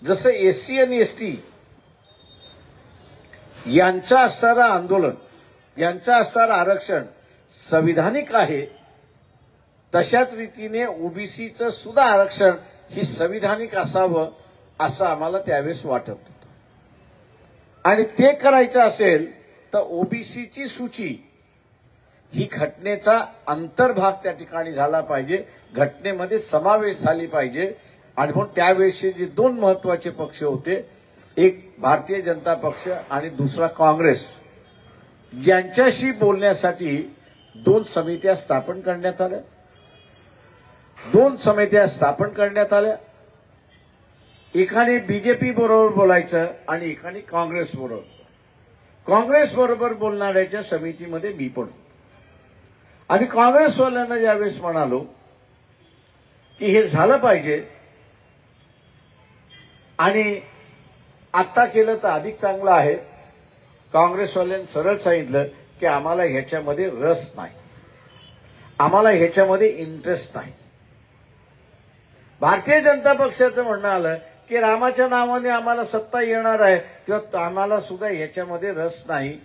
जसं एससी आणि एसटी यांचं असणारं आंदोलन, यांचं असणारं आरक्षण संविधानिक आहे, तशाच रीतीने ओबीसीचं सुद्धा आरक्षण ही संविधानिक असावं असं आम्हाला त्यावेळेस वाटत होतं. आणि ते करायचं असेल तर ओबीसीची सूची ही घटनेचा अंतर्भाग त्या ठिकाणी झाला पाहिजे, घटनेमध्ये समावेश झाली पाहिजे. आणि म्हणून त्यावेळेसचे जे दोन महत्वाचे पक्ष होते, एक भारतीय जनता पक्ष आणि दुसरा काँग्रेस, यांच्याशी बोलण्यासाठी दोन समित्या स्थापन करण्यात आल्या. दोन समित्या स्थापन करण्यात आल्या. एकाने बीजेपी बरोबर बोलायचं आणि एकाने काँग्रेस बरोबर. काँग्रेस बरोबर बोलणाऱ्याच्या समितीमध्ये मी पण. आणि काँग्रेसवाल्यांना ज्यावेळेस म्हणालो की हे झालं पाहिजे आणि आता केलं तर अधिक चांगलं आहे, काँग्रेसवाल्यांनी सरळ सांगितलं की आम्हाला ह्याच्यामध्ये रस नाही, आम्हाला ह्याच्यामध्ये इंटरेस्ट नाही. भारतीय जनता पक्षाचं म्हणणं आलं की रामाच्या नावाने आम्हाला सत्ता येणार आहे, तेव्हा आम्हाला सुद्धा ह्याच्यामध्ये रस नाही.